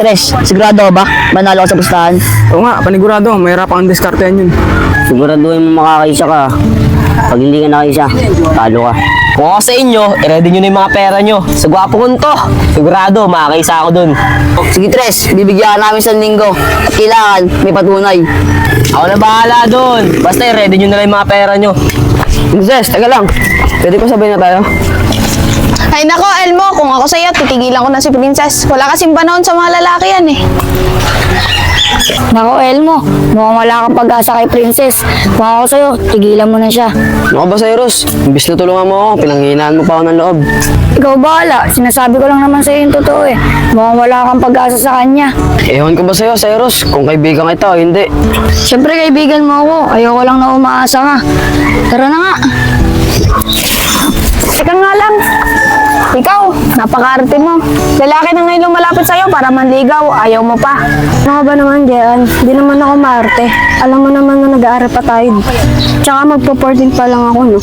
Tres, sigurado ka ba? Manalo ka sa pustahan? Oo nga, panigurado. Mahirap ang diskartehan yun. Siguraduhin mo makakaisa ka. Pag hindi ka nakaisa, talo ka. Kung ako sa inyo, i-ready nyo na yung mga pera nyo. Sa gwapo ko to, sigurado, makakaisa ako dun. Sige Tres, bibigyan ka namin sa linggo. At kailangan may patunay. Ako na bahala dun. Basta i-ready nyo na lang yung mga pera nyo. Princess, taga lang. Pwede ko sabihin na tayo? Ay nako, Elmo, kung ako sa'yo, titigilan ko na si Princess. Wala kasing panahon sa mga lalaki yan eh. Nako, Elmo, mukhang wala kang pag-asa kay Princess. Kung ako sa'yo, tigilan mo na siya. Ano ka ba, Cyrus? Imbis na tulungan mo ako, pinanghihinaan mo pa ako ng loob. Ikaw bahala, sinasabi ko lang naman sa'yo yung totoo eh. Mukhang wala kang pag-asa sa kanya. Ewan ko ba sa'yo, Cyrus? Kung kaibigan kita o hindi. Siyempre kaibigan mo ako, ayoko lang na umaasa ka. Tara na nga. Teka nga lang. Ikaw, napaka-arte mo. Lalaki na ngayon lumalapit sa'yo para manligaw. Ayaw mo pa. Ano ba naman, Jean? Di naman ako maarte. Alam mo naman na nag-aaral pa tayo. Tsaka magpo-14 pa lang ako, no?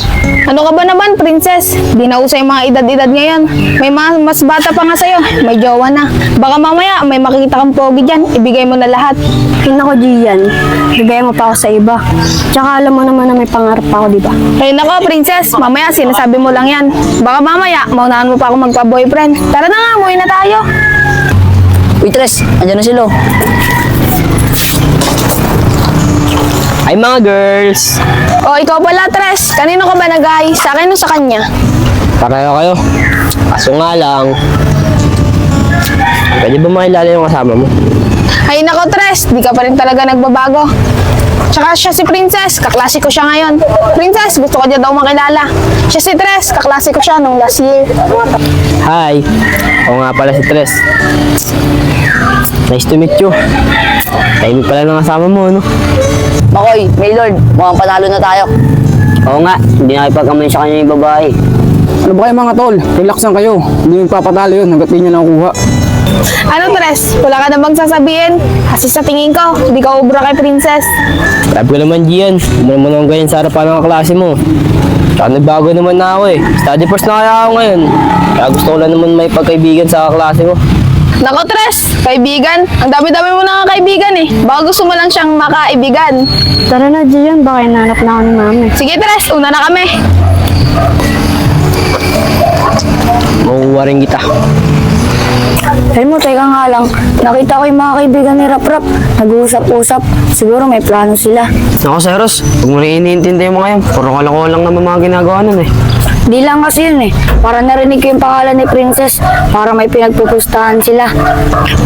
Ano ka ba naman, Princess? Di na uso yung mga edad-edad ngayon. May mga mas bata pa nga sa'yo. May jowa na. Baka mamaya may makikita kang pogi dyan. Ibigay mo na lahat. Ay nako, Gian. Bigay mo pa ako sa iba. Tsaka alam mo naman na may pangarap pa ako, di ba? Ay nako, Princess. Mamaya sinasabi mo lang yan. Baka mamaya maunahan mo pa ako magpa-boyfriend. Tara na nga, umuwi na tayo. Uy Tres, andyan na sila. Ay mga girls. O, ikaw pala, Tres. Kanino ka ba nag-ay? Sa akin o sa kanya? Pareho kayo. Kaso nga lang, pwede ba makilala yung kasama mo? Ay nako, Tres. Di ka pa rin talaga nagbabago. Tsaka siya si Princess, kaklase ko siya ngayon. Princess, gusto ko niya daw makilala. Siya si Tres, kaklase ko siya nung last year. Hi. Ako nga pala si Tres. Nice to meet you. Tayo pala ng kasama mo, no? Makoy, Maylord, mukhang panalo na tayo. Oo nga, hindi nakipag-amay sa kanya yung babae. Ano ba kayo mga tol? Relax lang kayo. Hindi magpapatalo yun hanggat di nyo nakukuha. Ano, Tres? Wala ka na bang sasabihin? Kasi sa tingin ko, hindi ka ubra kay Princess. Sabi ko naman, Gian, hindi mo naman ganyan sa harapan ng klase mo. Tsaka nagbago naman na ako eh. Study first na kaya ako ngayon. Kaya gusto ko lang naman may pagkaibigan sa klase mo. Nako, Tres, kaibigan. Ang dami-dami mo na nga kaibigan eh. Baka gusto mo lang siyang makaibigan. Tara na, Gian. Baka hinanap na ako ni Mami. Sige, Tres, una na kami. Mauuwa rin kita. Elmo, teka nga lang. Nakita ko yung mga kaibigan ni Rap-Rap. Nag-uusap-usap. Siguro may plano sila. Ako, Cyrus, huwag mo na iniintindi mo ngayon. Puro kalokohan lang naman mga ginagawa nun eh. Di lang kasi yun eh. Para narinig ko yung pangalan ni Princess. Para may pinagpupustahan sila.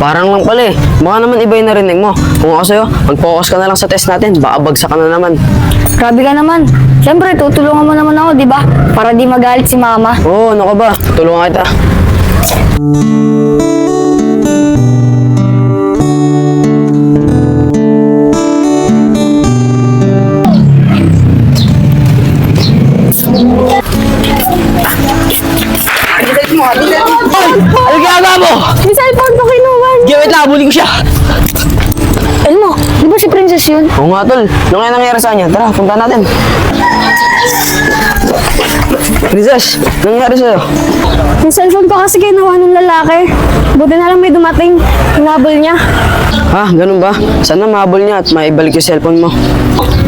Parang lang pala eh. Baka naman iba yung narinig mo. Kung ako sa'yo, mag-focus ka na lang sa test natin. Baka bagsak ka na naman. Grabe ka naman. Siyempre, tutulungan mo naman ako, di ba? Para di magalit si Mama. Oo, ano ka ba? Tulungan kita. Ano ginagawa mo? Yung cellphone ko kinuwan. Wait lang, bully ko siya. Elmo, di ba si Princess yun? Oo nga, tol. Ano kaya nangyari sa kanya? Tara, punta natin. Princess, nangyari sa'yo? Yung cellphone ko kasi kinuha ng lalaki. Buti na lang may dumating. Hinabol niya. Ha, ganun ba? Sana mahabol niya at maibalik yung cellphone mo.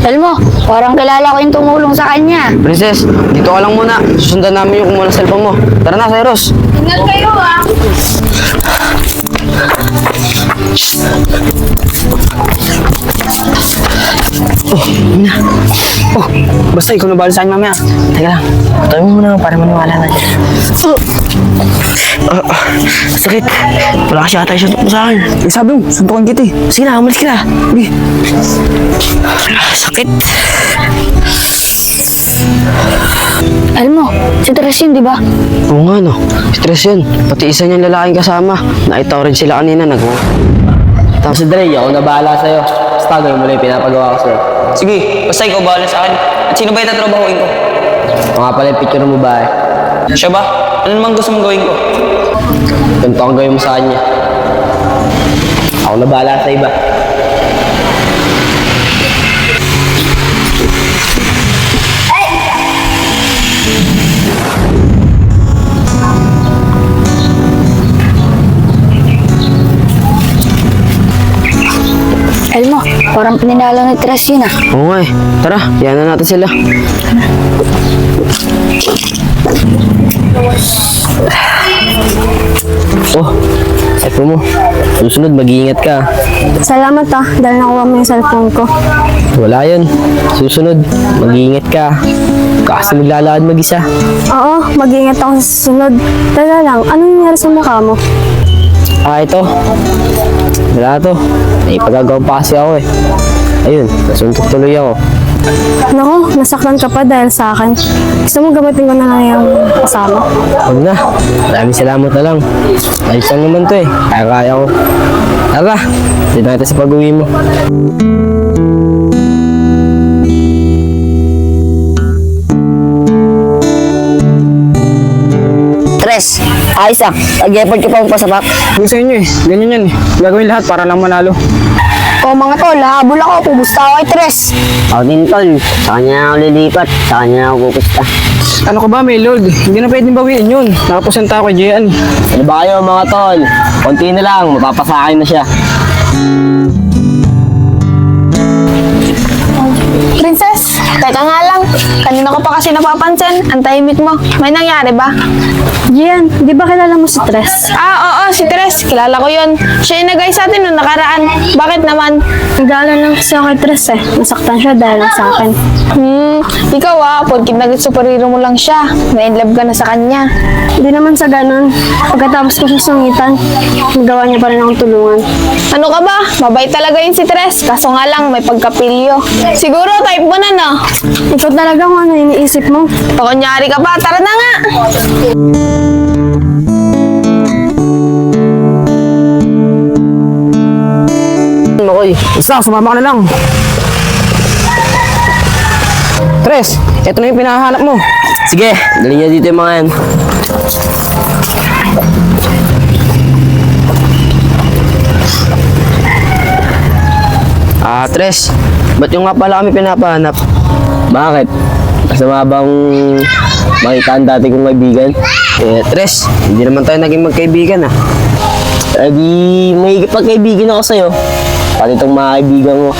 Elmo, parang kilala ko yung tumulong sa kanya. Princess, dito ka lang muna. Susundan namin yung kumuha ng cellphone mo. Tara na, Cyrus. Ingat kayo ah. Basta ikaw na bala sa akin mamaya. Teka lang. Tayo mo muna para maniwala na. Sakit. Wala kasi ata yung suntok mo sa akin. Eh, sabi mo, suntukan kita eh. Sige na, umalis ka na. Sige. Sakit. Elmo, si Tres yun, di ba? Oo nga no. Stress yun. Pati isa niyang lalaking kasama. Nakita ko rin sila kanina Tapos si Dre, ako na bahala sa'yo. Basta gawin mo lang yung pinapagawa ko sa'yo. Sige, basta ikaw bahala sa akin. At sino ba yung tatrabahuin ko? Ako nga pala yung picture mo ba eh. Siya ba? Ano naman gusto mong gawin ko? Ganito ang gawin mo sa kanya. Ako na bahala sa iba. Parang pinilala ni Tres yun ah. Oo nga eh. Tara, yan na natin sila. Oh, eto mo. Susunod, mag-iingat ka. Salamat ah, dahil nakuha mo yung cellphone ko. Wala yun. Susunod, mag-iingat ka. Kasi maglalakad mag-isa. Oo, mag-iingat ako sa susunod. Tala lang, anong nangyari sa mukha mo? Ah, ito. Wala to. May pagagawa pa kasi ako eh. Ayun, nasuntok tuloy ako. Naku, nasaktan ka pa dahil sa akin. Gusto mo gamitin ko na lang yung kasama? Huwag na. Maraming salamat na lang. Ayos lang naman to eh. Kaya-kaya ko. Tara, dito natin sa pag-uwi mo. Tres, ayos ah. Nag-effort ka pa mo pasapak. Hindi sa inyo eh. Ganyan yan eh. Gagawin lahat para lang manalo. O mga tol, habol ako. Pupusta ako kay Tres. Ako din, tol. Sa kanya na ako lilipat. Sa kanya na ako pupusta. Ano ka ba, may Lord? Hindi na pwedeng bawiin yun. Nakaposenta ako kay Jian. Ano ba kayo mga tol? Konti na lang, mapapasakin na siya. Princess, teka nga lang. Kanina ko pa kasi napapansin. Ang tahimik mo. May nangyari ba? Gian, di ba kilala mo si Tres? Oo, si Tres. Kilala ko yun. Siya yung nagay sa atin nung nakaraan. Bakit naman? Nag-aalala lang kasi ako kay Tres eh. Nasaktan siya dahil lang sa akin. Ikaw porkit naging superhero mo lang siya. Na-inlove ka na sa kanya. Hindi naman sa ganun. Pagkatapos ko siya sungitan, nagawa niya pa rin akong tulungan. Ano ka ba? Mabait talaga yun si Tres. Kaso nga lang, may pagkapilyo. Siguro type mo na, no? Ikaw talaga kung ano iniisip mo. Pakunyari ka pa. Tara na nga! Makoy. Basta, sumama ka na lang. Tres, eto na yung pinahanap mo. Sige, dali niya dito yung mga yan. Ah, Tres, ba't yung nga pala kami pinapahanap? Bakit? Masama bang makita ang dati kong kaibigan? Eh, Tres, hindi naman tayo naging magkaibigan ah. Eh di, may pagkaibigan ako sa'yo. Pati itong mga kaibigan mo.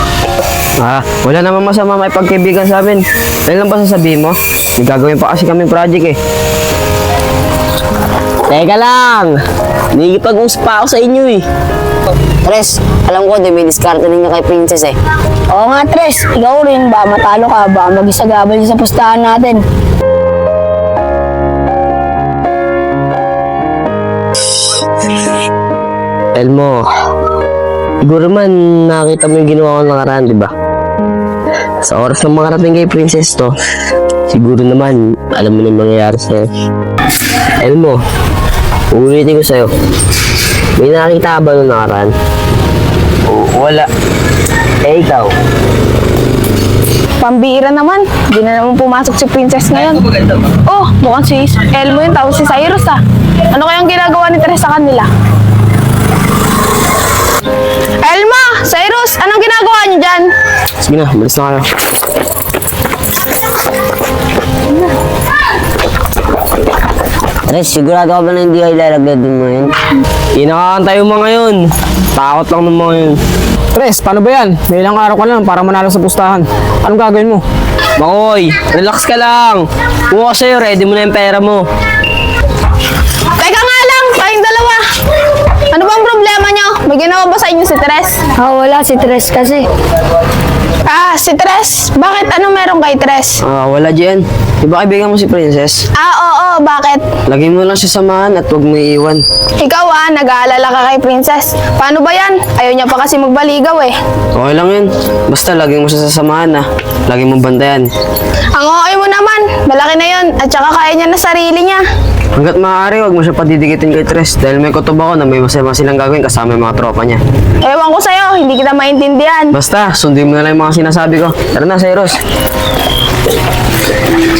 Ah, wala naman masama may pagkaibigan sa amin. Dahil lang ba sasabihin mo? May gagawin pa kasi kami project eh. Teka lang! Nakikipag-usap pa ako sa inyo eh. Tres, alam ko, di may diskarte ninyo kay Princess eh. Oo nga, Tres. Ikaw rin. Ba matalo ka. Ba mag-isagabal sa pustahan natin. Elmo, siguro man nakita mo yung ginawa ko nakaraan, di ba? Sa oras ng makarating kay Princess to, siguro naman, alam mo na yung mangyayari sa'yo. Elmo, uulitin ko sa'yo. May nakita ka ba nung nakaraan? Wala. Eh, ikaw? Pambira naman. Di na naman pumasok si Princess ngayon. Oh, mukhang si Elmo yun. Tapos si Cyrus Ano kayang ginagawa ni Tres sa kanila? Elmo! Cyrus! Anong ginagawa niyo dyan? Sige na, malis na kayo. Tres, sigurado ka ba na hindi kayo lalaglag din mo yun? Inakakantay mo mga yun. Takot lang ng mga yun. Tres, paano ba yan? May ilang araw ka lang para manalo sa pustahan. Anong gagawin mo? Makoy, relax ka lang. Kung ako sa'yo, ready mo na yung pera mo. Teka nga lang! Kayong dalawa! Ano bang problema niyo? May ginawa ba sa inyo si Tres? Wala si Tres kasi. Si Tres. Bakit? Ano meron kay Tres? Ah, wala Jen. Di ba kaibigan mo si Princess? Oo. Bakit? Lagay mo lang siya samahan at huwag mo iiwan. Ikaw nag-aalala ka kay Princess. Paano ba yan? Ayaw niya pa kasi magbaligaw eh. Okay lang yun. Basta lagay mo siya sa samahan ah. Lagi mong bantayan. Ang okay mo naman. Malaki na yon at saka kaya niya na sarili niya. Hanggat maaari, huwag mo siya padidikitin kay Tres dahil may kutob ako na may masama silang gagawin kasama yung mga tropa niya. Ewan ko sa'yo, hindi kita maintindihan. Basta, sundin mo na lang yung mga sinasabi ko. Tara na, Cyrus.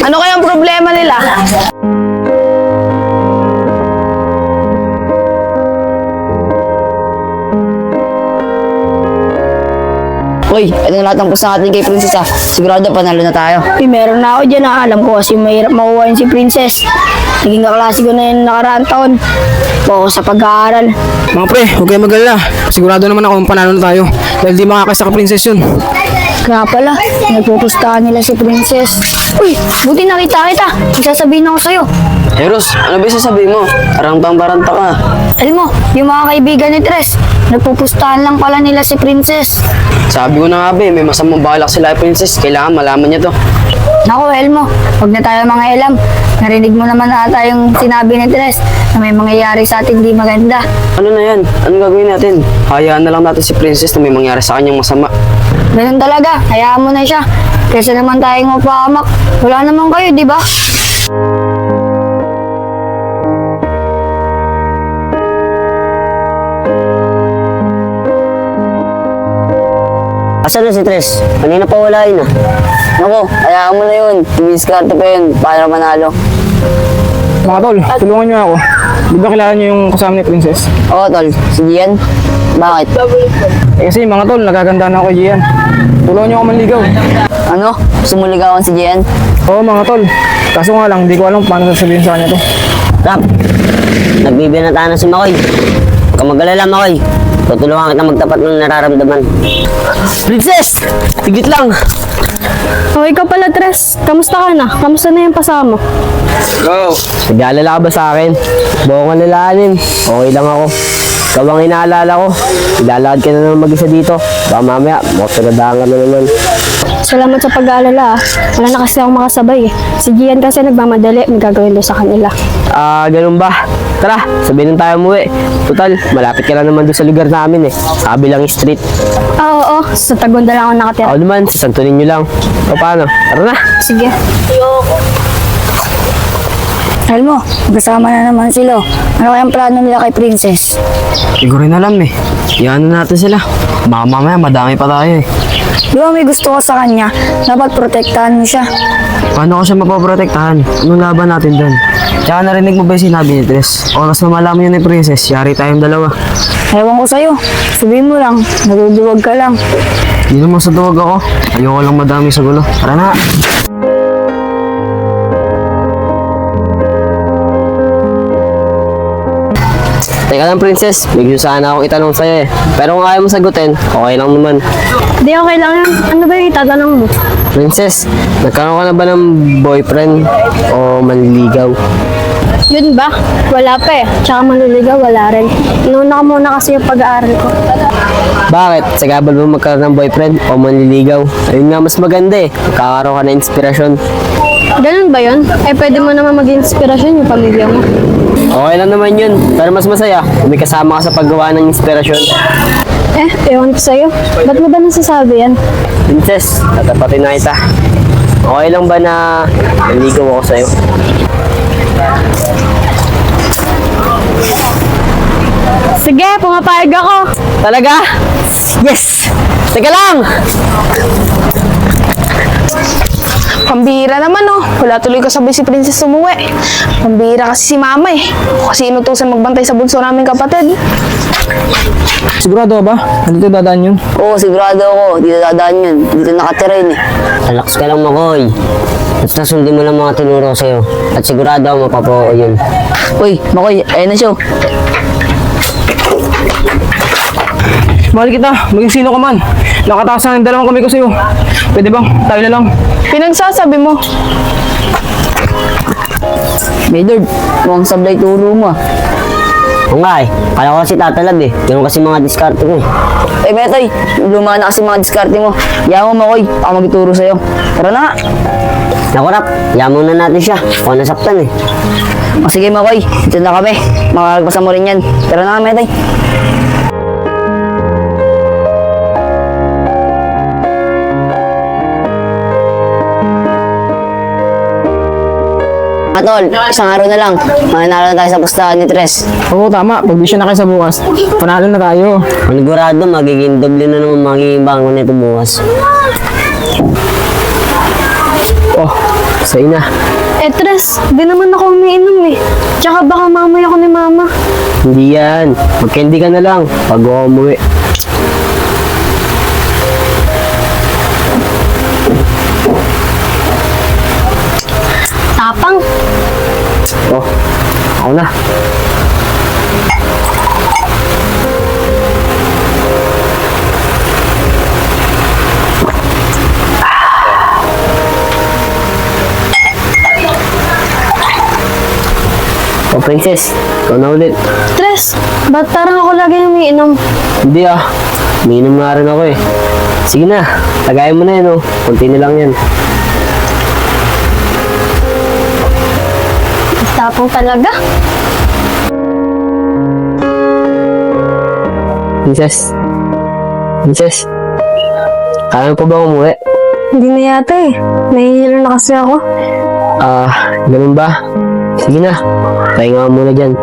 Ano kayang problema nila? Uy, ito na lahat ng pusta natin kay Princess ah. Sigurado panalo na tayo. Meron na ako dyan na alam ko kasi mahirap makuha yun si Princess. Naging kaklase ko na yung nakaraang taon. Focus sa pag-aaral. Mga pre, huwag kayo mag-alala. Sigurado naman ako panalo na tayo. Dahil di makakasa ka princess yun. Kaya pala, nagpupustahan nila si Princess. Uy, buti nakita kita. May sasabihin ako sa'yo. Eros, ano ba yung sasabihin mo? Baranta ka. Alam mo, yung mga kaibigan ni Tres, nagpupustahan lang pala nila si Princess. Sabi ko na nga ba, may masamang balak sila princess. Kailangan malaman niya to. Naku, Elmo, huwag na tayo mga elam. Narinig mo naman ata yung sinabi ni Tres na may mangyayari sa atin di maganda. Ano na yan? Anong gagawin natin? Hayaan na lang natin si princess na may mangyari sa kanyang masama. Ganun talaga, hayaan mo na siya. Kesa naman tayong mapahamak. Wala naman kayo, di ba? Asan na si Tres? Kanina pa wala yun ah. Naku, hayaan mo na yun. Didiskarte pa yun para manalo. Mga tol, tulungan niyo ako. Di ba kilala niyo yung kasama ni princess? Oo, tol. Si Gian. Bakit? Kasi mga tol, nagaganda na ako kay Gian. Tulungan niyo ako manligaw. Ano? Sumuligawan si Gian? Oo mga tol. Kaso nga lang, di ko alam paano sasabihin sa kanya to. Rap, nagbibinata na si Makoy. Huwag ka mag-alala, Makoy. Tutulungan kita magtapat ng nararamdaman. Princess! Tigit lang! O, ikaw pala, Tres. Kamusta ka na? Kamusta na yung pasama mo? Go! Nag-aalala ka ba sa akin? Buong alalahanin. Okay lang ako. Ikaw ang inaalala ko. Ilalakad ka na naman mag-isa dito. Baka mamaya, motoradahan ka na naman. Salamat sa pag-aalala. Wala na kasi akong makasabay. Si Gian kasi nagmamadali. May gagawin doon sa kanila. Ganun ba? Tara, sabihin tayo umuwi. Total, malapit ka lang naman doon sa lugar namin eh. Sa kabilang street. Oo. Sa Tagunda lang ako nakatira. Ako naman, sa Santo Niño lang. O paano? Tara na! Sige. Alam mo, kasama na naman sila. Ano kayang plano nila kay Princess? Hindi ko rin alam eh. Iyan na natin sila. Baka mamaya madami pa tayo eh. Di ba may gusto ko sa kanya? Dapat protektahan mo siya. Paano ko siya mapoprotektahan? Anong laban natin doon? Tsaka narinig mo ba yung sinabi ni Tres? Oras na malaman yun ni princess, yari tayong dalawa. Ewan ko sa'yo. Sabihin mo lang, naduduwag ka lang. Hindi naman sa duwag ako. Ayoko lang madami sa gulo. Tara na! Teka lang, Princess. May gusto sana akong itanong sa'yo eh. Pero kung ayaw mo sagutin, okay lang naman. Di, okay lang yan. Ano ba yung itatanong mo? Princess, nagkaroon ka na ba ng boyfriend o manliligaw? Yun ba? Wala pa eh. Tsaka manliligaw, wala rin. Inuna ko muna kasi yung pag-aaral ko. Bakit? Sagabal mo magkaroon ng boyfriend o manliligaw? Ayun nga mas maganda eh. Kakaroon ka ng inspirasyon. Ganun ba yun? Eh, pwede mo naman maging inspirasyon yung pamilya mo. Okay lang naman yun. Pero mas masaya kung may kasama ka sa paggawa ng inspirasyon. Eh, ewan ko sa'yo. Ba't mo ba nasasabi yan? Princess, tatapatin na kita. Okay lang ba na naligaw ako sa'yo? Sige, pumapayag ako. Talaga? Yes! Teka lang! Pambira naman oh. Wala tuloy kasabay si Princess umuwi. Pambira kasi si Mama eh. Kasi inutusan magbantay sa bunso namin kapatid. Sigurado ka ba? Nandito dadaan yun? Oo, sigurado ako. Dito dadaan yun. Dito nakatira yun eh. Relax ka lang, Makoy. Basta sundin mo lang mga tinuro sa'yo. At sigurado ako mapapo yun. Uy, Makoy, ayun na siya. Mahal kita, maging sino ka man. Nakatasan ng dalawang kami ko sa'yo. Pwede bang tayo na lang? Pinagsasabi mo. Maynard, mukhang sablay turo mo ah. Oo nga eh. Kala ko kasi tatalab eh. Ganun kasi mga diskarte ko eh. Eh, Metoy, luma na kasi mga diskarte mo. Yaman mo, Makoy. Ako magturo sa'yo. Tara na nga. Naku, Rap. Yamon na natin siya. Ako nasaktan eh. O sige, Makoy. Dito na kami. Makakagpasa mo rin yan. Tara na nga, Metoy. Tol, isang araw na lang. Mananalo na tayo sa pustahan ni Tres. Oo, tama. Pag-vision na kayo sa bukas. Panalo na tayo. Manigurado, magiging doble na naman magiging bangon nito bukas. Oh, sa'yo na. Eh, Tres, di naman ako umiinom eh. Tsaka baka mamaya ako ni Mama. Hindi yan. Mag-candy ka na lang pag ako umuwi. Tapang. Oh, O Princess, ikaw na ulit. Tres, ba't parang ako lagi umiinom? Hindi ah, umiinom nga rin ako eh. Sige na, tagayin mo na yan oh. Kunti na lang yan. Tapong talaga. Princess. Princess. Kaya mo pa ba umuwi? Hindi na yata eh. Nahihilo na kasi ako. Ganun ba? Sige na, pahinga ka muna dyan.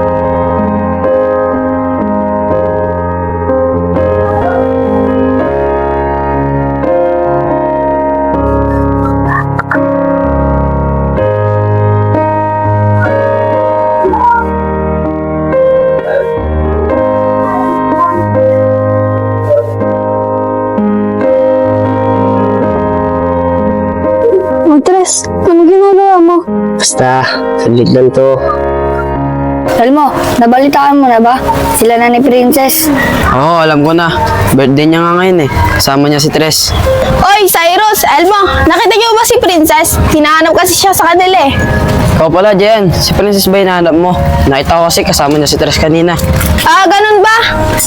Oh, Tres, ano ginagawa mo? Basta, saglit lang to. Elmo, nabalitaan mo na ba? Sila na ni Princess. Oo, alam ko na. Birthday niya nga ngayon eh. Kasama niya si Tres. Oy, Cyrus, Elmo, nakita niyo ba si Princess? Hinahanap kasi siya sa kanila eh. Ikaw pala, Jen. Si Princess ba hinahanap mo? Nakita ko kasi kasama niya si Tres kanina. Ah, ganun ba?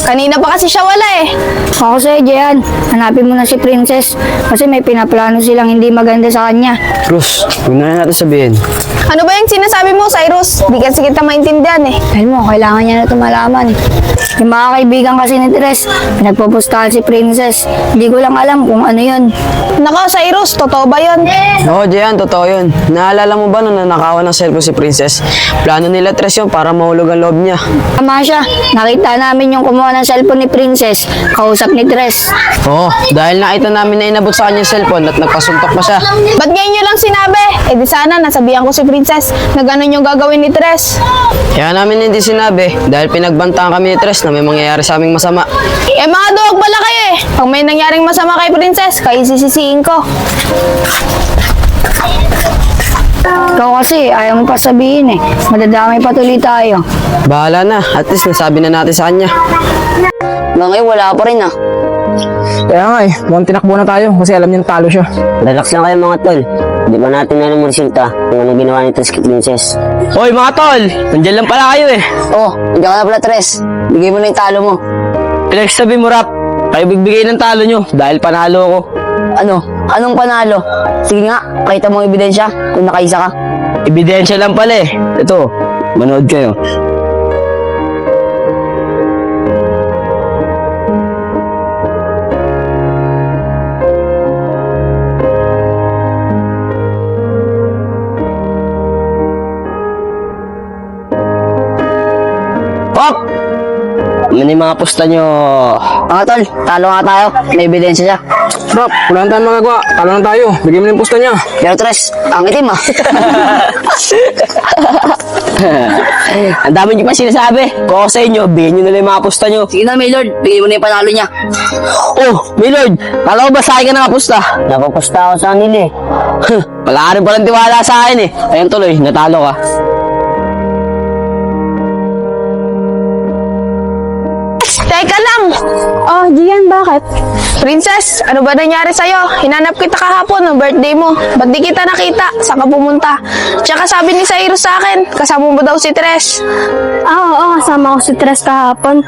Kanina pa kasi siya wala eh. Ako sa'yo, Jehan. Hanapin mo na si Princess. Kasi may pinaplano silang hindi maganda sa kanya. Cruz, huwag na natin sabihin. Ano ba yung sinasabi mo, Cyrus? Di kasi kita maintindihan eh. Elmo, kailangan niya na ito malaman. Yung mga kaibigan kasi ni Tres, pinagpupustahan si Princess. Hindi ko lang alam kung ano yun. Nako, Cyrus, totoo ba yun? Oo, Jen, totoo yun. Naalala mo ba nung nanakawan ng cellphone si Princess? Plano nila Tres yun para mahulog ang loob niya. Tama siya. Nakita namin yung kumuha ng cellphone ni Princess. Kausap ni Tres. Oo, dahil nakita namin na inabot sa kanya yung cellphone at nagpasuntok pa siya. Ba't ngayon nyo lang sinabi? Eh di sana nasabihan ko si Princess na ganun yung gagawin ni Tres. Kaya namin hindi sinabi dahil pinagbantaan kami ni Tres na may mangyayari sa aming masama. Eh mga duwag pala kayo eh. Pag may nangyaring masama kay Princess, kayo sisisihin ko. Ikaw kasi, ayaw mo pa sabihin eh. Madadamay pa tuloy tayo. Bahala na, at least nasabi na natin sa kanya. Hanggang ngayon, wala pa rin ah. Kaya nga eh, mukhang tinakbo na tayo kasi alam niya talo siya. Relax lang kayo mga tol. Di ba natin alam ang resulta kung anong ginawa ni Tres kay Princess? Hoy mga tol, nandiyan lang pala kayo eh. Oh, hindi ka na pala, Tres. Bigay mo na yung talo mo. Pinagsabi mo rap, kayo bigbigay ng talo nyo dahil panalo ako. Ano? Anong panalo? Sige nga, pakita mo ang ebidensya kung nakaisa ka. Ebidensya lang pala eh. Ito, manood kayo. Pop! Ano yung mga pusta nyo? Mga tol, talo nga tayo. May ebidensya siya. Rap, wala na tayong magagawa. Talo na tayo. Bigyan mo na yung pusta niya. Pero Tres, ang itim ah. Ang dami nyo pa sinasabi. Kung ako sa inyo, bigyan nyo na lang yung mga pusta nyo. Sige na, Maylord. Bigay mo na yung panalo niya. Oh, Milord! Kala ko ba sa akin ka nakapusta? Napapusta ako sa kanila eh. Wala ka rin palang tiwala sa akin eh. Ayun tuloy, natalo ka. Teka lang! Oh, Gian, bakit? Princess, ano ba nangyari sa'yo? Hinanap kita kahapon ng birthday mo. Ba't di kita nakita? Saan ka pumunta? Tsaka sabi ni Cyrus sa akin, kasama mo daw si Tres. Oo, kasama ko si Tres kahapon.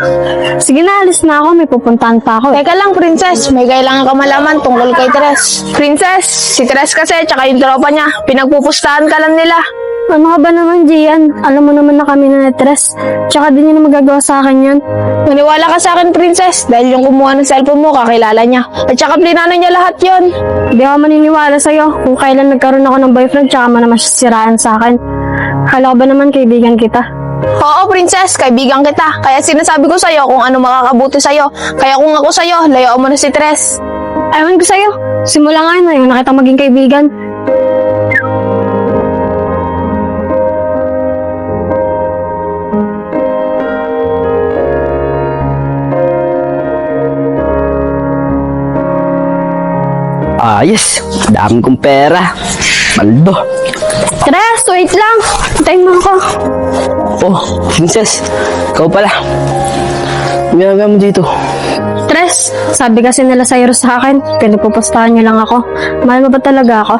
Sige na, alis na ako. May pupuntahan pa ako. Teka lang, Princess. May kailangan ka malaman tungkol kay Tres. Princess, si Tres kasi tsaka yung tropa niya, pinagpupustahan ka lang nila. Ano ka ba naman, Gian? Alam mo naman na kami na Tres. Tsaka di niya na magagawa sa akin yun. Maniwala ka sa akin, Princess, dahil yung kumuha ng cellphone mo, kakilala niya. At tsaka plinano niya lahat yon. Hindi ako maniniwala sa'yo kung kailan nagkaroon ako ng boyfriend tsaka mo naman siya siraan sa akin. Kala ko ba naman kaibigan kita? Oo, Princess, kaibigan kita. Kaya sinasabi ko sa'yo kung ano makakabuti sa'yo. Kaya kung ako sa'yo, layaan mo na si Tres. Ewan ko sa'yo. Simula nga na yun, nakita maging kaibigan. Ayos, dami kong pera. Maldo. Tres, wait lang. Hintayin mo ako. Oh, Princess. Ikaw pala. Ginagawa mo dito. Tres, sabi kasi nila Cyrus sa akin, pinagpupustahan niyo lang ako. Mahal mo ba talaga ako?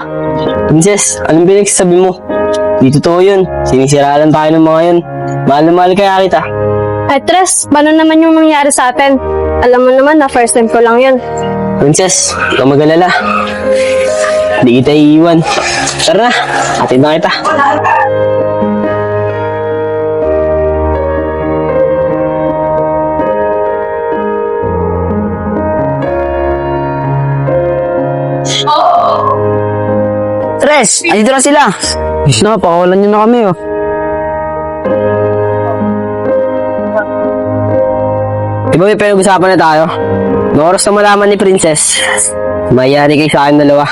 Princess, anong pinagsasabi mo? Di totoo yun. Sinisira lang tayo ng mga yun. Mahal na mahal kaya kita. Ay Tres, paano naman yung nangyari sa atin? Alam mo naman na first time ko lang yun. Princess, huwag kang mag-alala. Di kita iiwan. Tara na, atid na kita. Tres, andito na sila. Ish na, pakawalan niyo na kami oh. Di ba may pinag-usapan na tayo? Noong oras na malaman ni Princess, mayari kayo sa akin dalawa.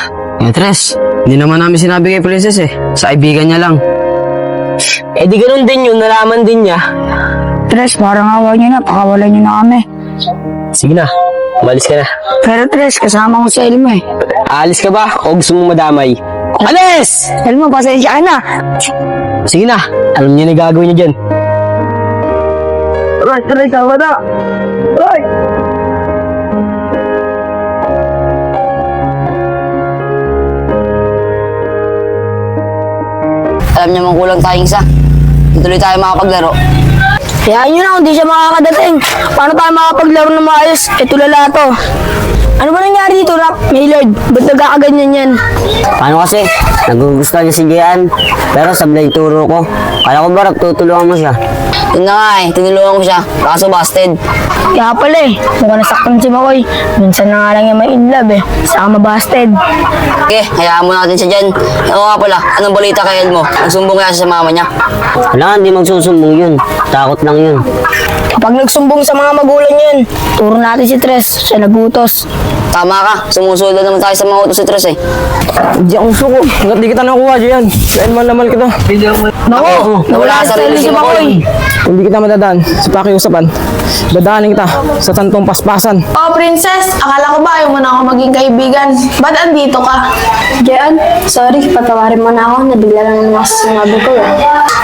Eh Tres, hindi naman namin sinabi kay Princess eh. Sa kaibigan niya lang. Eh di ganun din yun, nalaman din niya. Tres, parang awa niyo na, pakawalan niyo na kami. Sige na, umalis ka na. Pero Tres, kasama ko si Elmo eh. Aalis ka ba o gusto mong madamay? Alis! Elmo, pasensya ka na. Sige na, alam niyo na gagawin niyo dyan. Tres, tama na. Alam niyo mang kulang tayong isa. Tuloy tayo makapaglaro. Hayaan niyo na kung di siya makakadating. Paano tayo makapaglaro ng maayos? Eh, tulala to. Ano ba nangyari dito, Rap? Maylord, ba't nagkakaganyan yan? Paano kasi? Nagugustuhan niya si Gian, pero sablay turo ko. Kaya ko ba tutulungan mo siya? Yun na nga tinulungan ko siya. Kaso busted. Kaya pala eh, mukhang nasaktan si Makoy. Minsan na nga lang yung may in love eh. Saka mabasted. Okay, hayaan mo natin siya dyan. Ako nga pala, anong balita kay Elmo? Nagsumbong kaya siya sa mama niya. Wala, hindi magsusumbong yun. Takot lang yun. Kapag nagsumbong sa mga magulang yun, turo natin si Tres, siya nagutos. Tama ka, sumusunod naman tayo sa mga utos si Tres eh. Hindi akong suko. Hanggat di kita nakuha dyan. Dahil malamal kita. Naku, nawala sa sarili si Makoy. Kung di kita madadaan sa pakiusapan, dadaanin kita sa santong paspasan. Oh, Princess, akala ko ba ayaw mo na ako maging kaibigan? Ba't andito ka? Diyan, sorry, patawarin mo na ako, nabigla lang naman ako sa sinabi ko eh.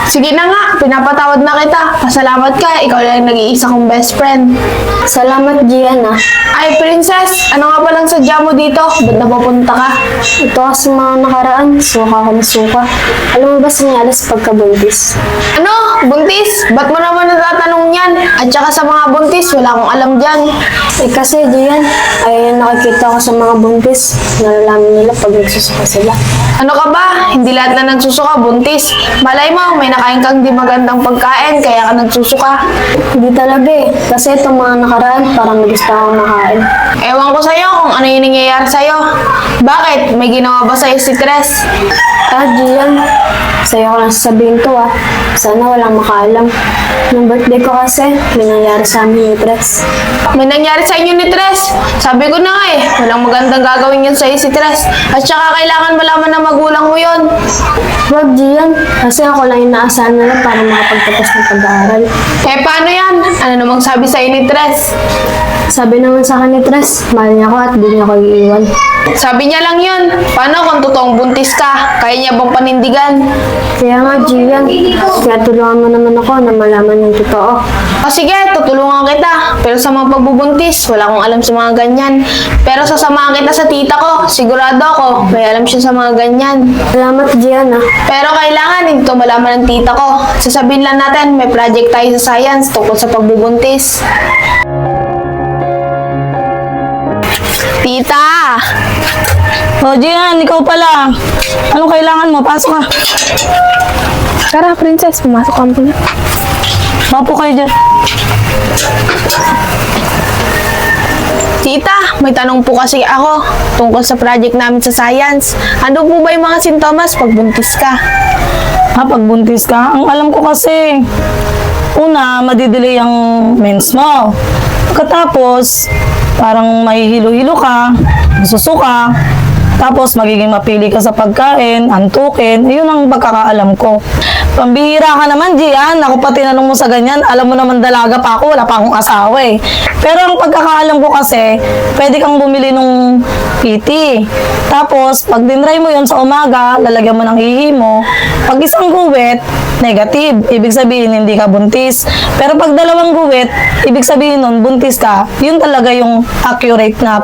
Sige na nga, pinapatawad na kita. Pasalamat ka, ikaw lang nag-iisa kong best friend. Salamat, Gian ah. Ay, Princess, ano nga palang sadya mo dito? Ba't napapunta ka? Ito kasi mga nakaraan, suka ko na suka. Alam mo ba sinyalis pagkabuntis? Ano? Buntis? Ba't mo naman natatanong yan? At saka sa mga buntis, wala akong alam dyan. Eh kasi, Gian, ayun nakikita ko sa mga buntis. Nalalaman nila pag nagsusuka sila. Ano ka ba? Hindi lahat na nagsusuka, buntis. Malay mo, may nakain kang di magandang pagkain, kaya ka nagsusuka. Hindi talaga eh. Kasi itong mga nakaraan, parang may gusto akong makain. Ewan ko sa'yo kung ano yung nangyayari sa'yo. Bakit? May ginawa ba sa'yo si Tres? Ah, Gian, sa'yo ko lang sasabihin to ah. Sana walang makaalam. Nung birthday ko kasi, may nangyari sa amin ni Tres. May nangyari sa inyo ni Tres. Sabi ko na nga eh, walang magandang gagawin yun sa'yo si Tres. At saka kailangan malaman na magulang mo yun. Wag, Gian. Kasi ako lang yung naasahan na lang para makapagtapos ng pag-aaral. Eh paano yan? Ano namang sabi sa'yo ni Tres? Sabi naman sa akin ni Tres, mahal niya ako at di niya ako iiwan. Sabi niya lang yun. Paano kung totoong buntis ka? Kaya niya bang panindigan? Kaya nga, Gian, kaya tulungan mo naman ako na malaman yung totoo. O sige, tutulungan kita. Pero sa mga pagbubuntis, wala akong alam sa mga ganyan. Pero sasamahan kita sa tita ko. Sigurado ako, may alam siya sa mga ganyan. Salamat, Gian ah. Pero kailangan hindi ito malaman ng tita ko. Sasabihin lang natin, may project tayo sa science tungkol sa pagbubuntis. Tita! O, Gian, ikaw pala. Anong kailangan mo? Pasok ka. Tara, princess, pumasok ka muna. Mapo kayo dyan. Tita, may tanong po kasi ako tungkol sa project namin sa science. Ano po ba yung mga sintomas pag buntis ka? Pag buntis ka, ang alam ko kasi, una, madidelay ang mens mo. Pagkatapos, parang mahihilo-hilo ka, susuka, tapos magiging mapili ka sa pagkain, antukin, yun ang pagkakaalam ko. Pambihira ka naman, Gian. Ako pa tinanong mo sa ganyan. Alam mo naman dalaga pa ako, wala pa akong asawa eh. Pero ang pagkakaalam ko kasi, pwede kang bumili nung PT. Tapos, pag dinry mo yun sa umaga, lalagyan mo ng ihi mo. Pag isang guwit, negative. Ibig sabihin, hindi ka buntis. Pero pag dalawang guwit, ibig sabihin nun, buntis ka. Yun talaga yung accurate na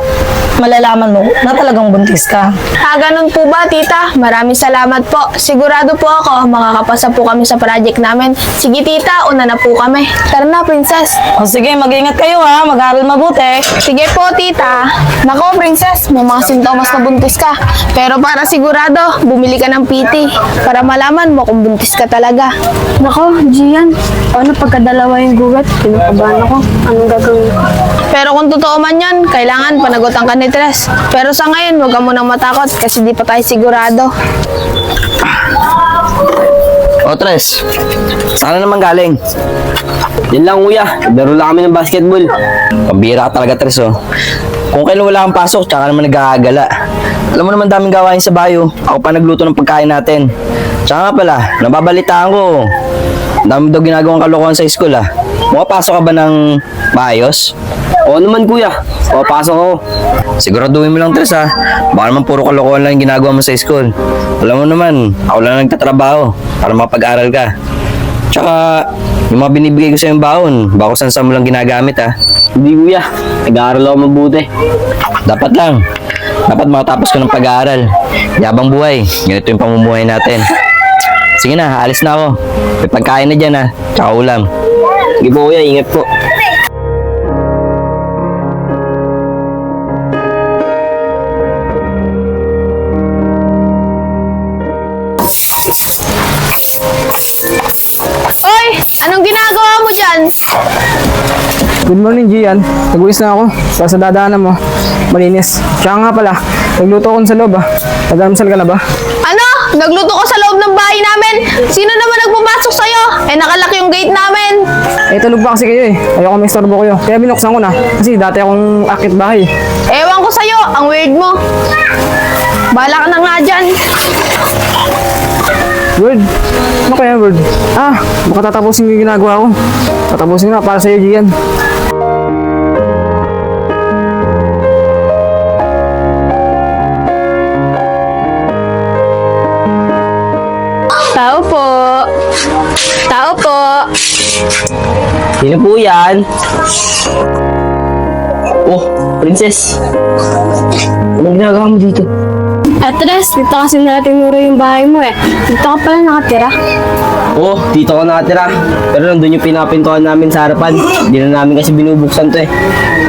malalaman mo na talagang buntis ka. Ganun po ba, tita? Maraming salamat po. Sigurado po ako, makakapasa po kami sa project namin. Sige, tita, una na po kami. Tara na, princess. O sige, mag-ingat kayo ha. Mag-aral mabuti. Sige po, tita. Nako, princess, may mga sintomas na buntis ka. Pero para sigurado, bumili ka ng PT para malaman mo kung buntis ka talaga. Nako, Gian. Paano pagkadalawa yung gugat? Kinakabahan ako. Anong gagawin ko? Pero kung totoo man yan, kailangan panagutan ka ni Tres. Pero sa ngayon, huwag ka munang matakot kasi di pa tayo sigurado. O Tres, sana naman galing. Yan lang kuya, laro lang kami ng basketball. Pambira ka talaga Tres oh. Kung kailan wala kang pasok, tsaka naman nagkakagala. Alam mo naman daming gawain sa bayo. Ako pa nagluto ng pagkain natin. Tsaka nga pala, nababalitaan ko. Dami daw ginagawang kalokohan sa school ah. Pumapasok ka ba ng maayos? Oo naman kuya, pumapasok ako. Siguraduhin mo lang Tres ha. Baka naman puro kalokohan lang yung ginagawa mo sa school. Alam mo naman, ako lang nagtatrabaho para makapag-aral ka. Tsaka, yung mga binibigay ko sa yung baon, baka saan mo lang ginagamit ha. Hindi kuya, nag-aaral ako mabuti. Dapat lang. Dapat makatapos ko ng pag-aaral. Yabang buhay, ganito yung pamumuhay natin. Sige na, alis na ako. May pagkain na dyan ha, tsaka ulam. Sige po kuya, ingat po. Hoy! Anong ginagawa mo dyan? Good morning, Gian. Nag-uwis na ako para sa dadaanan mo. Malinis. Tsaka nga pala, nagluto ko sa loob ah. Nag-almusal ka na ba? Ano? Nagluto ko sa loob ng bahay namin? Sino naman nagpapasok sa'yo? Nakalak yung gate namin. Tulog pa kasi kayo eh. Ayoko may istorbo kayo. Kaya binuksan ko na. Kasi dati akong akit bahay. Ewan ko sa'yo, ang weird mo. Bahala ka na nga dyan. Word? Ano kaya word? Baka tatapusin yung ginagawa ko. Tatapusin na para sa'yo, Gian. Tao po. Tao po. Sino po yan? Oh, princess. Anong ginagawa mo dito? Tres, dito kasi natinuro yung bahay mo eh. Dito ka pala nakatira. Oh, dito ako nakatira. Pero nandun yung pinapintuan namin sa harapan. Hindi na namin kasi binubuksan to eh.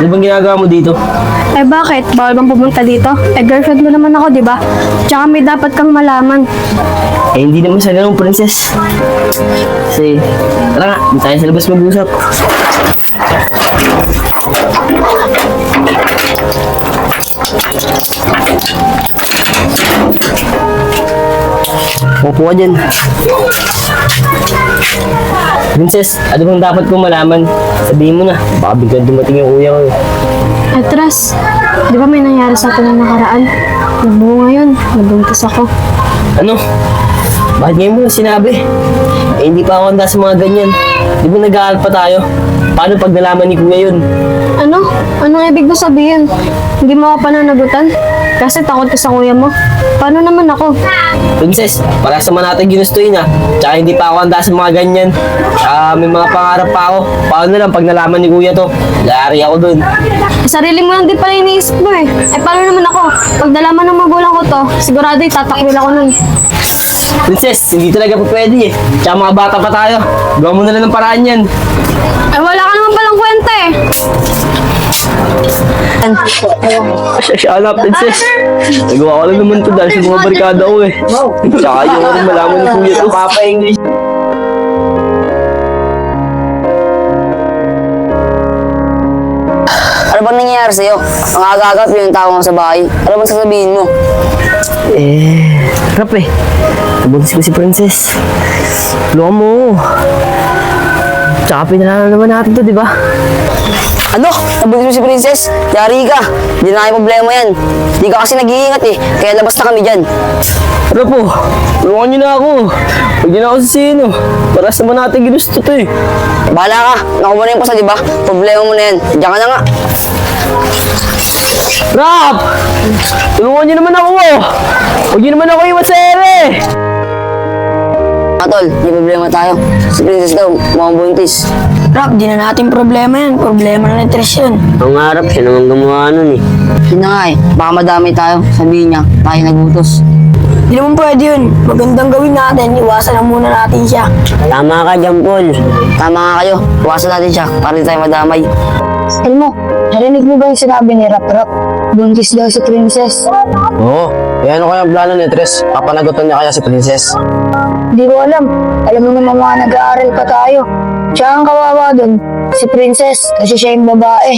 Ano bang ginagawa mo dito? Eh bakit? Bawal bang pumunta dito? Eh girlfriend mo naman ako, di ba? Tsaka may dapat kang malaman. Eh, hindi naman sa ganun, princess. Kasi, tara nga, di tayo sa labas mag-usap. Upo ka dyan. Princess, ano bang dapat kong malaman? Sabihin mo na, baka biglang dumating yung kuya ko. Tres, di ba may nangyari sa atin ng nakaraan? Nabuo ngayon, nabuntis ako. Ano? Bakit ngayon mo sinabi? Eh, hindi pa ako handa sa mga ganyan. Di ba nag-aaral pa tayo? Paano pag nalaman ni kuya yun? Ano? Anong ibig mo sabihin? Hindi mo ako pananagutan? Kasi takot ka sa kuya mo. Paano naman ako? Princess, para sa mga natin ginustuin ha. Tsaka hindi pa ako handa sa mga ganyan. May mga pangarap pa ako. Paano na lang pag nalaman ni kuya to? Lari ako dun. Sarili mo lang din pala iniisip mo eh. Eh paano naman ako? Pag nalaman ng magulang ko to, sigurado itatakwil ako nun. Princess, hindi talaga pa pwede eh. Tsaka mga bata pa tayo. Gawa mo na lang ng paraan yan. Eh wala ka naman palang kwenta eh. Siya na, princess. Nagawa ko lang naman to dahil sa mga barkada ko eh. Tsaka yung ako malaman ni kuya to. Papa English. Ano bang nangyayari sa'yo? Ang aga-aga yung tao mo sa bahay. Ano bang sasabihin mo? Rap eh. Nabuntis ko si princess. Tulungan mo. Tsaka pinalaman naman natin to, di ba? Ano? Nabuntis mo si Princess? Yari ka. Hindi na kayo problema yan. Hindi ka kasi nag-iingat eh. Kaya labas na kami dyan. Ano po? Tulungan niyo na ako. Huwag niyo na ako sa sino. Para sa naman natin ginusto to eh. Bahala ka. Nakuha na yung pasa, di ba? Problema mo na yan. Diyan ka na nga. Rap! Tulungan niyo naman ako. Huwag niyo naman ako iwan sa ere. Tol, may problema tayo. Si Princess daw, mukhang buntis. Rap, di na natin problema yan. Problema na ni Tres yun. Ang harap, siya naman gumawa nun eh. Yun na nga eh, baka madamay tayo. Sabihin niya, tayo nagutos. Di naman pwede yun. Magandang gawin natin. Iwasan na muna natin siya. Tama ka dyan, Paul. Tama nga kayo, iwasan natin siya para hindi tayo madamay. Elmo, narinig mo ba yung sinabi ni Rap Rap? Buntis daw si Princess. Oo. Eh ano kaya ang plano ni Tres? Papanagutan niya kaya si Princess? Di ko alam. Alam mo naman mga nag-aaral pa tayo. Siya ang kawawa dun, si Princess, kasi siya yung babae.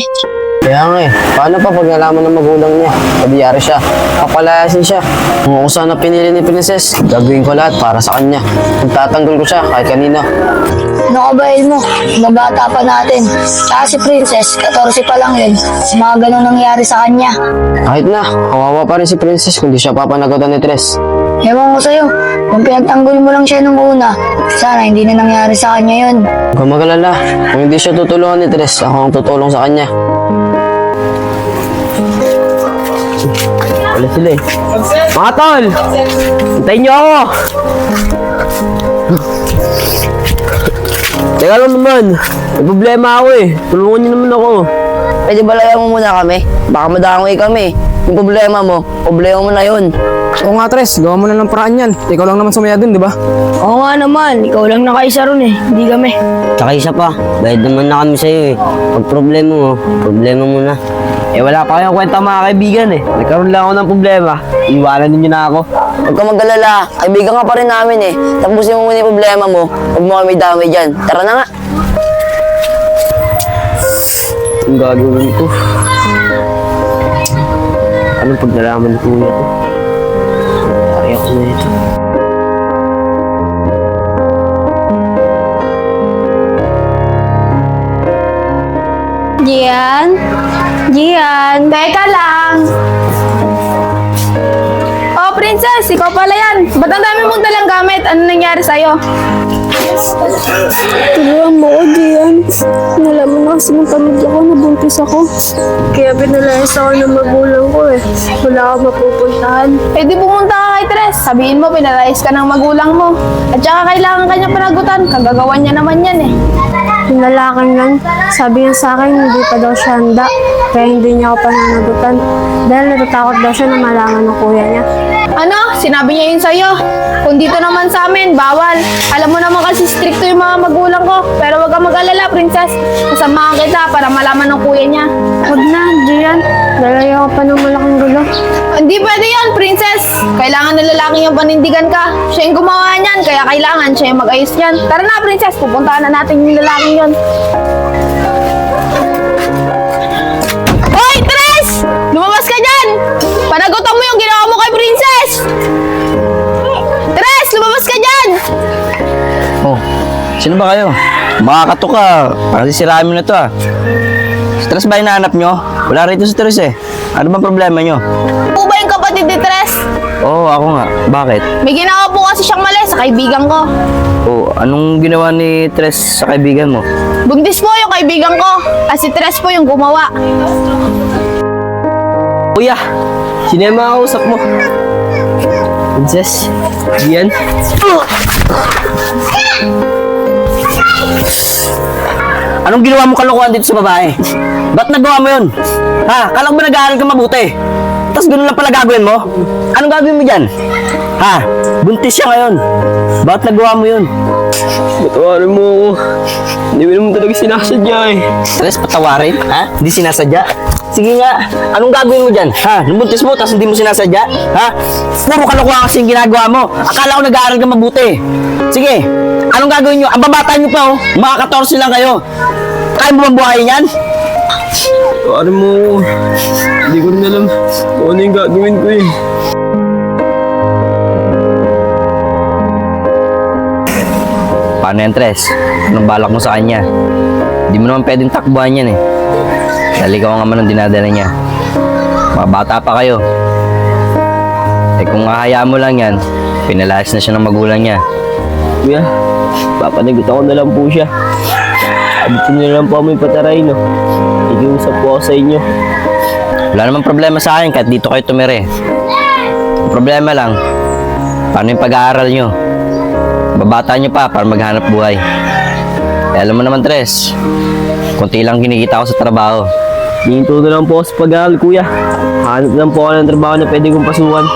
Kaya nga eh. Paano pa pag nalaman ng magulang niya? Kabiyari siya. Papalayasin siya. Kung sana pinili ni Princess, gagawin ko lahat para sa kanya. Magtatanggol ko siya kahit kanina. Ano ka ba, Elmo? Mabata pa natin. Tsaka si Princess, 14 pa lang yun. Mga ganun nangyari sa kanya. Kahit na, kawawa pa rin si Princess kung di siya papanagutan ni Tres. Ewan ko sa'yo, kung pinagtanggol mo lang siya nung una, sana hindi na nangyari sa kanya yun. Huwag kang mag-alala. Kung hindi siya tutulungan ni Tres, ako ang tutulong sa kanya. Wala sila eh. Mga tol! Hintayin niyo ako! Teka lang naman. May problema ako eh. Tulungan niyo naman ako. Pwede ba layan mo muna kami? Baka madamay kami. Yung problema mo na yun. Oo nga, Tres, gawa mo na ng paraan yan. Ikaw lang naman sumaya dun, di ba? Oo nga naman, ikaw lang nakaisa ron eh, hindi kami. Tsaka isa pa, bayad naman na kami sa'yo eh. Pag problema mo, problema mo na. Eh wala pa kayong kwenta mga kaibigan eh. Nagkaroon lang ako ng problema. Iwanan ninyo na ako. Huwag ka mag-alala, kaibigan ka pa rin namin eh. Tapusin mo muna yung problema mo, huwag mo kami damay dyan. Tara na nga. Ang gagawin ko. Anong pag nalaman ko na ito? Ayok ako na ito. Gian? Gian? Teka lang. Oh, Princess, ikaw pala yan. Ba't ang dami mong dalang gamit? Ano nangyari sa'yo? Tulungan mo ko, Gian. Nalaman na kasi ng pamilya ko na buntis ako. Kaya pinalayas ako ng magulang ko eh. Wala akong mapupuntahan. Eh di pumunta ka kay Tres. Sabihin mo, pinalayas ka ng magulang mo. At saka kailangan kanya panagutan. Kagagawan niya naman yan eh. Yung lalaking yan, sabi niya sa akin hindi pa daw siya handa. Kaya hindi niya ako pananagutan. Dahil natatakot daw siya na malaman ng kuya niya. Ano? Sinabi niya yun sa'yo. Kung dito naman sa amin, bawal. Alam mo naman kasi stricto yung mga magulang ko. Pero wag kang mag-alala, Princess. Kasamahan kita para malaman ng kuya niya. Huwag na, Gian. Lalayo ka pa ng malaking gulo. Hindi pwede yan, Princess. Kailangan ng lalaki yung panindigan ka. Siya yung gumawa niyan, kaya kailangan siya yung mag-ayos niyan. Tara na, Princess. Pupuntahan na natin yung lalaking yun. Hoy, Tres! Lumabas ka dyan! Panagutan mo yung ginawa mo kay Princess! Tres! Lumabas ka dyan! Oh, sino ba kayo? Makakatok ka. Parang sisirahin mo na to ah. Stress ba hinahanap nyo? Wala rito si Tres eh. Ano bang problema nyo? Po ba yung kapatid ni Tres? Oo, ako nga. Bakit? May ginawa po kasi siyang mali sa kaibigan ko. Oh, anong ginawa ni Tres sa kaibigan mo? Buntis po yung kaibigan ko. At si Tres po yung gumawa. Kuya, sino yung mga kausap mo? Princess? Gian? Anong ginawa mo kalokohan dito sa babae? Ba't nagawa mo yun? Ha? Kala ko ba nag-aaral ka mabuti? Tapos ganun lang pala gagawin mo? Anong gagawin mo dyan? Ha? Buntis siya ngayon. Ba't nagawa mo yun? Patawarin mo ako. Hindi mo naman talaga sinasadya eh. Tres, patawarin? Ha? Hindi sinasadya? Sige nga, anong gagawin mo dyan? Ha? Nabuntis mo, tapos hindi mo sinasadya? Ha? Puro kalokohan kasi yung ginagawa mo. Akala ko nag-aaral ka mabuti. Sige, anong gagawin nyo? Ang babata nyo pa oh. Mga 14 lang kayo. Kaya mo bang buhayin yan? Patawarin mo ako. Hindi ko rin alam kung ano yung gagawin ko eh. Paano yan, Tres? Anong balak mo sa kanya? Hindi mo naman pwedeng takbuhan yan eh. Dahil ikaw nga man ang dinadala niya. Mga bata pa kayo. Eh kung hahayaan mo lang yan, pinalayas na siya ng magulang niya. Kuya, papanagot ako na lang po siya. Abitin na lang po kami pataray, no? Ikiusap po ako sa inyo. Wala namang problema sa akin kahit dito kayo tumire. Ang problema lang, paano yung pag-aaral nyo? Babata nyo pa para maghanap buhay. Eh, alam mo naman, Tres, konti lang kinikita ko sa trabaho. Hinto na lang po ako sa pag-aaral, kuya. Hanap lang po ako ng trabaho na pwede kong pasukan.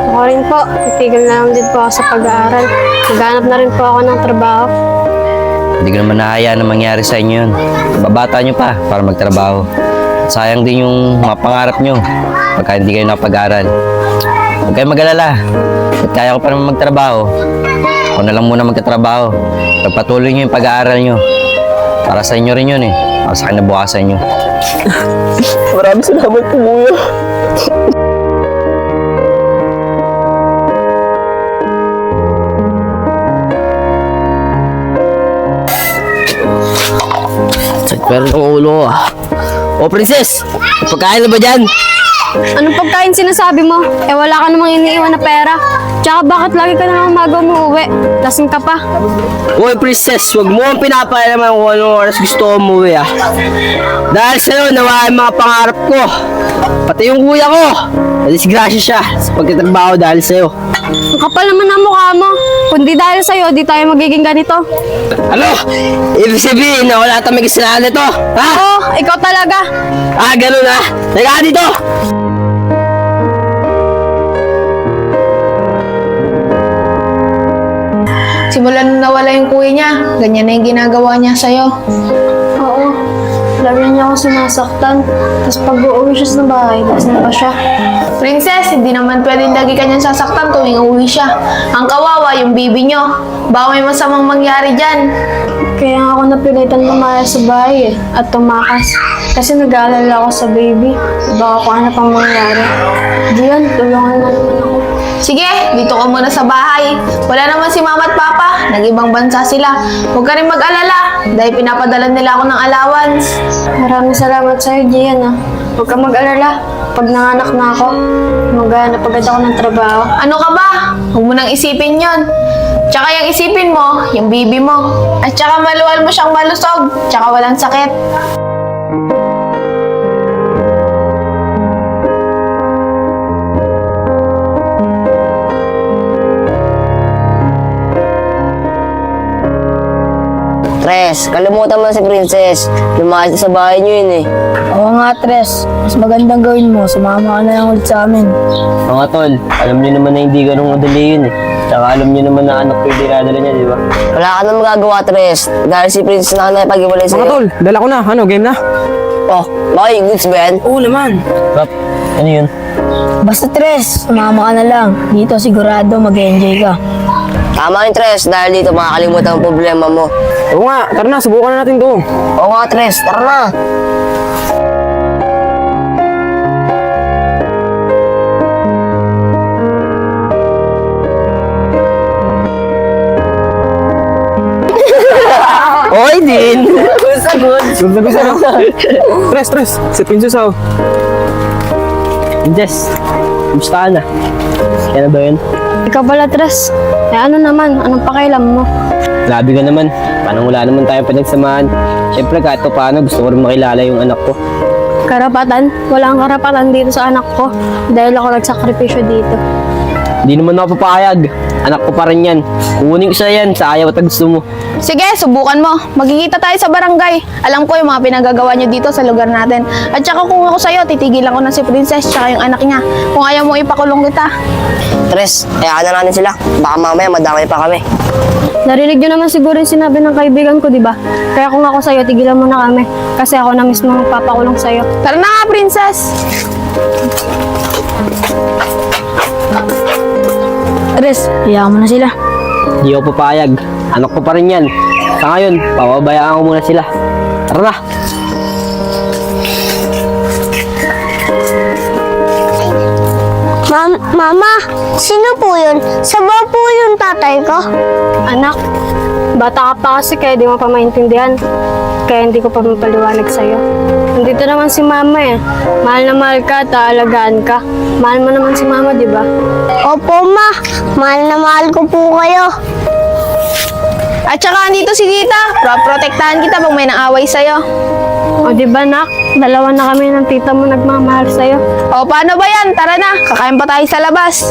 Ako rin po, titigil na lang din po ako sa pag-aaral. Maghanap na rin po ako ng trabaho. Hindi ko naman nahayaan na mangyari sa inyo yun. Babata nyo pa para magtrabaho. At sayang din yung mga pangarap nyo pagka hindi kayo nakapag-aral. Huwag kayong mag-alala. At kaya ko pa naman magtrabaho. Ako na lang muna magtatrabaho. Pagpatuloy nyo yung pag-aaral nyo. Para sa inyo rin yun eh. Para sa kinabukasan nyo. Maraming salamat po, kuya. Pero ng ulo ko. O, Princess! Pagkain na ba dyan? Anong pagkain sinasabi mo? Eh wala ka namang iniiwan na pera. Tsaka bakit lagi ka namang umaga umuwi? Lasing ka pa. Uy, Princess, huwag mo ang pinapailaman kung anong oras gusto ko umuwi, ah. Dahil sa'yo, nawala ang mga pangarap ko. Pati yung kuya ko. Nadisgrasya siya sa pagtatrabaho dahil sa'yo. Ang kapal naman ang mukha mo. Kundi dahil sa'yo, di tayo magiging ganito. Ano? Ibig sabihin na wala tayong kasalanan nito, ha? Oo, ikaw talaga. Ah, ganun ha? Teka dito! Simula nung nawala yung kuya niya, ganyan na yung ginagawa niya sa'yo. Oo. Lagi niya ako sinasaktan. Tapos pag uuwi siya sa bahay, lasing pa siya. Princess, hindi naman pwedeng lagi ka niyang sasaktan tuwing uwi siya. Ang kawawa, yung baby niyo. Baka may masamang mangyari dyan. Kaya nga ako napilitan lumaya sa bahay at tumakas. Kasi nag-aalala ako sa baby. Baka kung ano pang mangyari. Diyan, tulungan mo naman ako. Sige, dito ka muna sa bahay. Wala naman si mama at papa. Nag-ibang bansa sila. Huwag ka rin mag-alala dahil pinapadala nila ako ng allowance. Maraming salamat sa'yo, Gian ah. Huwag kang mag-alala. Pag nanganak na ako, maghanap agad ako ng trabaho. Ano ka ba? Huwag mo nang isipin yon. Tsaka yung isipin mo, yung baby mo. At tsaka maluwal mo siyang malusog. Tsaka walang sakit. Tres, kalimutan mo na si Princess. Lumayas na sa bahay niyo yun eh. Oo nga, Tres. Mas magandang gawin mo. Sumama ka na lang ulit sa amin. Mga tol, alam niyo naman na hindi ganun madali yun eh. Tsaka alam niyo naman na anak ko yung dinadala niya, di ba? Wala ka na magagawa, Tres. Dahil si Princess na nakipag-iwalay Mga sa'yo. tol, dala ko na. Ano, game na? Oh, bakit goods ba yan? Oo naman. Rap, ano yun? Basta, Tres, sumama ka na lang. Dito sigurado mag-enjoy ka. Tama rin, Tres. Dahil dito makakalimutan ang problema mo. Oo nga, tara na, subukan na natin to. Oo nga, Tres. Tara na. Okay din. Good na gusto. Tres. Si Princess ako. Jess, kumusta ka na? Kaya na ba yun? Ikaw pala, Tres. Eh ano naman? Anong pakialam mo? Grabe ka naman. Parang wala naman tayo pinagsamahan. Siyempre kahit pa paano gusto ko rin makilala yung anak ko. Karapatan? Wala kang karapatan dito sa anak ko. Dahil ako nagsakripisyo dito. Hindi naman ako papayag. Anak ko pa rin yan. Kukunin ko siya yan sa ayaw at gusto mo. Sige, subukan mo. Magkikita tayo sa barangay. Alam ko yung mga pinagagawa niyo dito sa lugar natin. At saka kung ako sa'yo, titigilan ko na si Princess tsaka yung anak niya. Kung ayaw mo, ipakulong kita. Tres, kaya na natin sila. Baka mamaya madamay pa kami. Narinig niyo naman siguro yung sinabi ng kaibigan ko, di ba? Kaya kung ako sa'yo, tigilan mo na kami. Kasi ako na mismo magpapakulong sa'yo. Tara na nga, Princess! Tres, hayaan mo na sila. Hindi ako papayag. Anak ko pa rin yan. Sa ngayon, pababayaan ko muna sila. Tara na! Mama, sino po yun? Sabaw po yung tatay ko. Anak, bata ka pa kasi kaya di mo pa maintindihan. Kaya hindi ko pa mapaliwanag sa'yo. Nandito naman si mama eh. Mahal na mahal ka at aalagaan ka. Mahal mo naman si mama, di ba? Opo, ma. Mahal na mahal ko po kayo. At saka andito si Tita. Protektahan kita pag may naaway sa'yo. O di ba, nak? Dalawa na kami ng tita mo nagmamahal sa'yo. O paano ba yan? Tara na, kakain pa tayo sa labas.